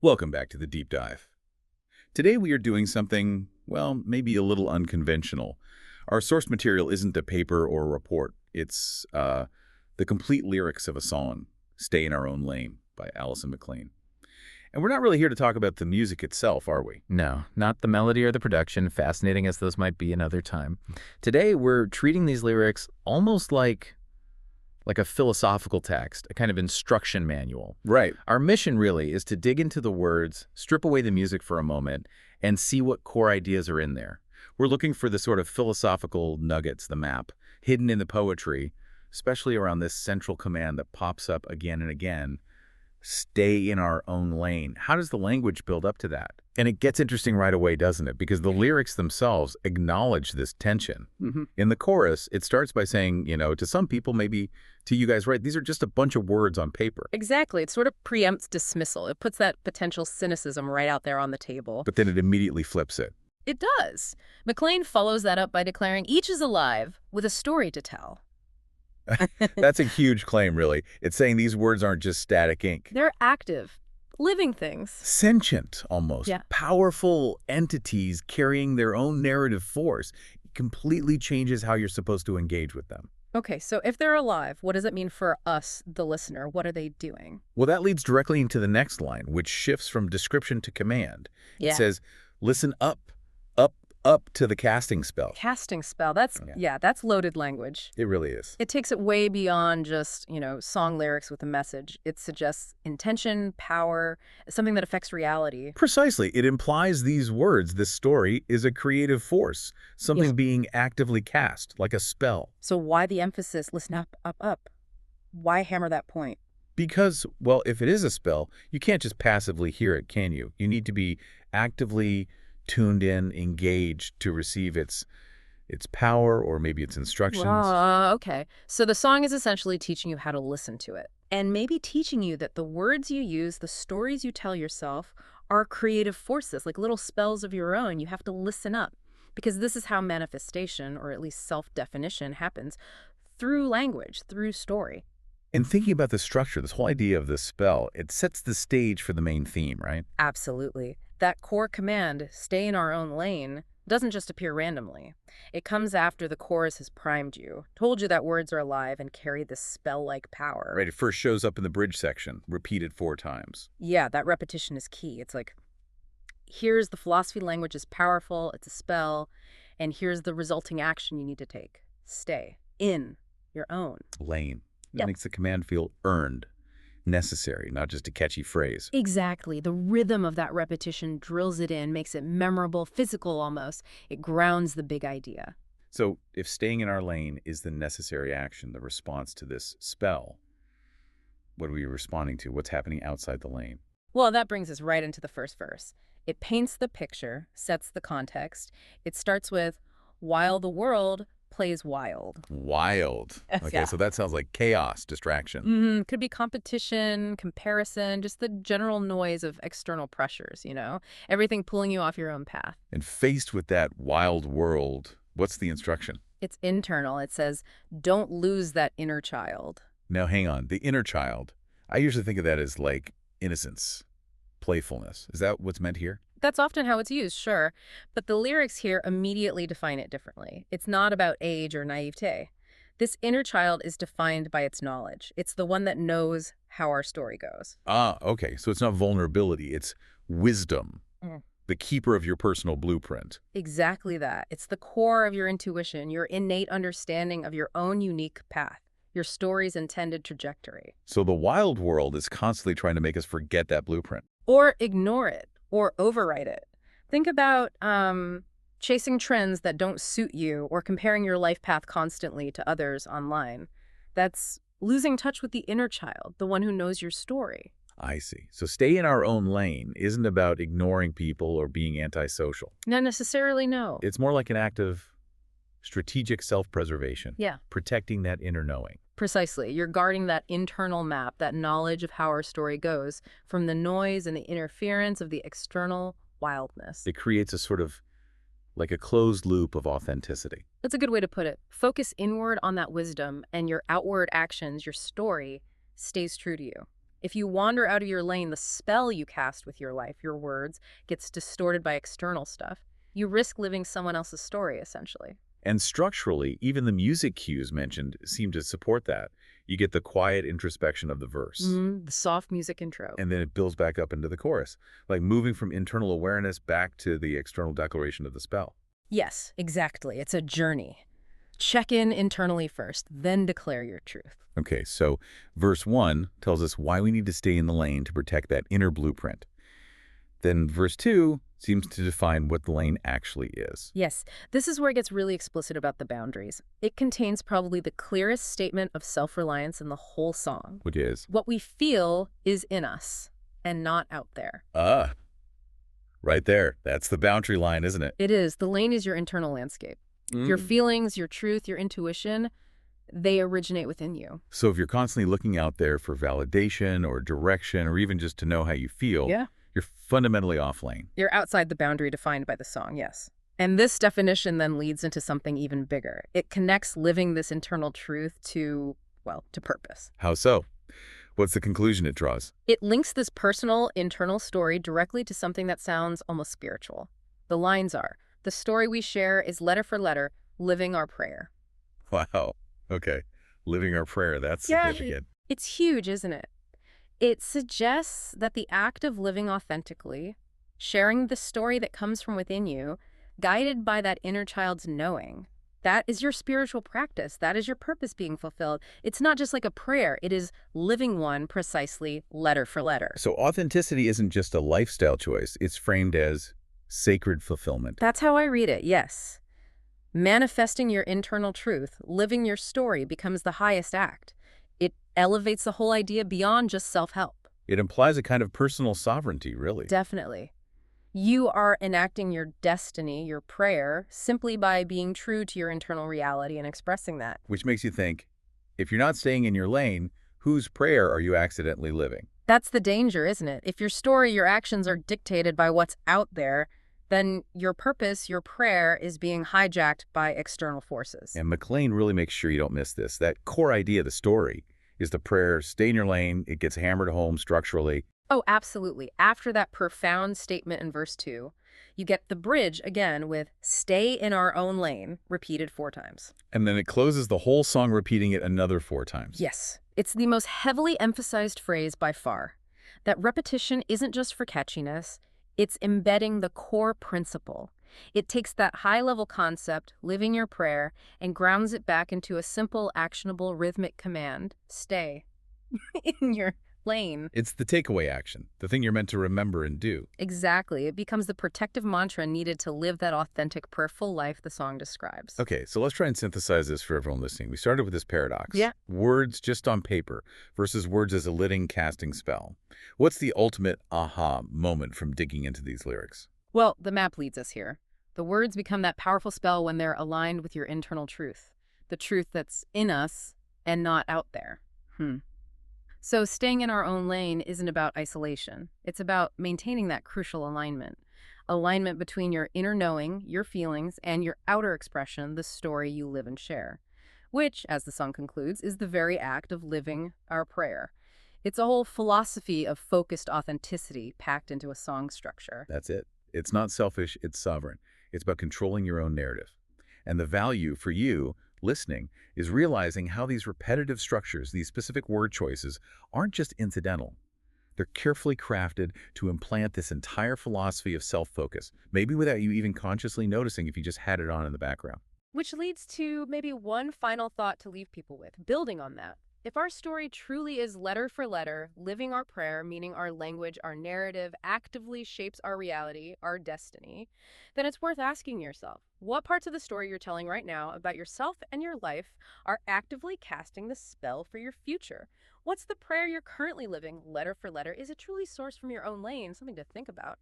Welcome back to the Deep Dive. Today we are doing something, well, maybe a little unconventional. Our source material isn't a paper or a report. It's the complete lyrics of a song, Stay in Our Own Lane by Alison McLean. And we're not really here to talk about the music itself, are we? No, not the melody or the production, fascinating as those might be another time. Today, we're treating these lyrics almost like a philosophical text, a kind of instruction manual. Right. Our mission really is to dig into the words, strip away the music for a moment, and see what core ideas are in there. We're looking for the sort of philosophical nuggets, the map, hidden in the poetry, especially around this central command that pops up again and again. Stay in our own lane. How does the language build up to that? And it gets interesting right away, doesn't it? Because the lyrics themselves acknowledge this tension. In the chorus, it starts by saying, to some people, maybe to you guys, right, these are just a bunch of words on paper. Exactly. It sort of preempts dismissal. It puts that potential cynicism right out there on the table. But then it immediately flips it. It does. McLean follows that up by declaring each is alive with a story to tell. That's a huge claim, really. It's saying these words aren't just static ink. They're active, living things. Sentient, almost. Yeah. Powerful entities carrying their own narrative force. It completely changes how you're supposed to engage with them. Okay, so if they're alive, what does it mean for us, the listener? What are they doing? Well, that leads directly into the next line, which shifts from description to command. Yeah. It says, listen up, up, up to the casting spell. Casting spell. That's loaded language. It really is. It takes it way beyond just, song lyrics with a message. It suggests intention, power, something that affects reality. Precisely. It implies these words, this story, is a creative force, something being actively cast, like a spell. So why the emphasis, listen up, up, up? Why hammer that point? Because, well, if it is a spell, you can't just passively hear it, can you? You need to be actively tuned in, engaged to receive its power or maybe its instructions. Okay. So the song is essentially teaching you how to listen to it. And maybe teaching you that the words you use, the stories you tell yourself, are creative forces, like little spells of your own. You have to listen up. Because this is how manifestation, or at least self-definition, happens through language, through story. And thinking about the structure, this whole idea of the spell, it sets the stage for the main theme, right? Absolutely. That core command, stay in our own lane, doesn't just appear randomly. It comes after the chorus has primed you, told you that words are alive and carry this spell-like power. Right, it first shows up in the bridge section, repeated 4 times. Yeah, that repetition is key. It's like, here's the philosophy language is powerful, it's a spell, and here's the resulting action you need to take. Stay in your own Lane. It Yep. makes the command feel earned, necessary, not just a catchy phrase. Exactly. The rhythm of that repetition drills it in, makes it memorable, physical almost. It grounds the big idea. So if staying in our lane is the necessary action, the response to this spell, what are we responding to? What's happening outside the lane? Well, that brings us right into the first verse. It paints the picture, sets the context. It starts with, while the world plays wild. Wild. Okay, Yeah. so that sounds like chaos, distraction. Could be competition, comparison, just the general noise of external pressures, everything pulling you off your own path. And faced with that wild world, what's the instruction? It's internal. It says, don't lose that inner child. Now, hang on. The inner child, I usually think of that as like innocence, playfulness. Is that what's meant here? That's often how it's used, sure, but the lyrics here immediately define it differently. It's not about age or naivete. This inner child is defined by its knowledge. It's the one that knows how our story goes. Ah, okay. So it's not vulnerability. It's wisdom, the keeper of your personal blueprint. Exactly that. It's the core of your intuition, your innate understanding of your own unique path, your story's intended trajectory. So the wild world is constantly trying to make us forget that blueprint. Or ignore it, or overwrite it. Think about chasing trends that don't suit you or comparing your life path constantly to others online. That's losing touch with the inner child, the one who knows your story. I see. So stay in our own lane isn't about ignoring people or being antisocial. Not necessarily, no. It's more like an act of strategic self-preservation. Yeah. Protecting that inner knowing. Precisely. You're guarding that internal map, that knowledge of how our story goes, from the noise and the interference of the external wildness. It creates a sort of like a closed loop of authenticity. That's a good way to put it. Focus inward on that wisdom, and your outward actions, your story, stays true to you. If you wander out of your lane, the spell you cast with your life, your words, gets distorted by external stuff. You risk living someone else's story, essentially. And structurally, even the music cues mentioned seem to support that. You get the quiet introspection of the verse, The soft music intro. and then it builds back up into the chorus, like moving from internal awareness back to the external declaration of the spell. Yes, exactly. It's a journey. Check in internally first, then declare your truth. Okay, so verse 1 tells us why we need to stay in the lane to protect that inner blueprint. Then verse 2 seems to define what the lane actually is. Yes, this is where it gets really explicit about the boundaries. It contains probably the clearest statement of self-reliance in the whole song. Which is, What we feel is in us and not out there. right there. That's the boundary line, isn't it? It is. The lane is your internal landscape. Your feelings, your truth, your intuition, they originate within you. So if you're constantly looking out there for validation or direction or even just to know how you feel, Yeah. you're fundamentally off lane. You're outside the boundary defined by the song, yes. And this definition then leads into something even bigger. It connects living this internal truth to, well, to purpose. How so? What's the conclusion it draws? It links this personal, internal story directly to something that sounds almost spiritual. The lines are, the story we share is letter for letter, living our prayer. Wow. Okay. Living our prayer, that's significant. It's huge, isn't it? It suggests that the act of living authentically, sharing the story that comes from within you, guided by that inner child's knowing, that is your spiritual practice. That is your purpose being fulfilled. It's not just like a prayer. It is living one precisely letter for letter. So authenticity isn't just a lifestyle choice. It's framed as sacred fulfillment. That's how I read it, yes. Manifesting your internal truth, living your story becomes the highest act. It elevates the whole idea beyond just self-help. It implies a kind of personal sovereignty, really. Definitely. You are enacting your destiny, your prayer, simply by being true to your internal reality and expressing that. Which makes you think, if you're not staying in your lane, whose prayer are you accidentally living? That's the danger, isn't it? If your story, your actions are dictated by what's out there, then your purpose, your prayer, is being hijacked by external forces. And McLean really makes sure you don't miss this. That core idea of the story is the prayer, stay in your lane. It gets hammered home structurally. Oh, absolutely. After that profound statement in verse 2, you get the bridge again with stay in our own lane, repeated 4 times. And then it closes the whole song repeating it another 4 times. Yes, it's the most heavily emphasized phrase by far. That repetition isn't just for catchiness, it's embedding the core principle. It takes that high-level concept, living your prayer, and grounds it back into a simple, actionable, rhythmic command. Stay in your lane. It's the takeaway action, the thing you're meant to remember and do. Exactly. It becomes the protective mantra needed to live that authentic, prayerful life the song describes. Okay, so let's try and synthesize this for everyone listening. We started with this paradox. Yeah. Words just on paper versus words as a living casting spell. What's the ultimate aha moment from digging into these lyrics? Well, the map leads us here. The words become that powerful spell when they're aligned with your internal truth, the truth that's in us and not out there. So staying in our own lane isn't about isolation. It's about maintaining that crucial alignment between your inner knowing, your feelings, and your outer expression, the story you live and share, which, as the song concludes, is the very act of living our prayer. It's a whole philosophy of focused authenticity packed into a song structure. That's it. It's not selfish, it's sovereign. It's about controlling your own narrative. And the value for you, listening, is realizing how these repetitive structures, these specific word choices, aren't just incidental. They're carefully crafted to implant this entire philosophy of self-focus, maybe without you even consciously noticing if you just had it on in the background. Which leads to maybe one final thought to leave people with, building on that. If our story truly is letter for letter, living our prayer, meaning our language, our narrative, actively shapes our reality, our destiny, then it's worth asking yourself, what parts of the story you're telling right now about yourself and your life are actively casting the spell for your future? What's the prayer you're currently living, letter for letter? Is it truly sourced from your own lane? Something to think about.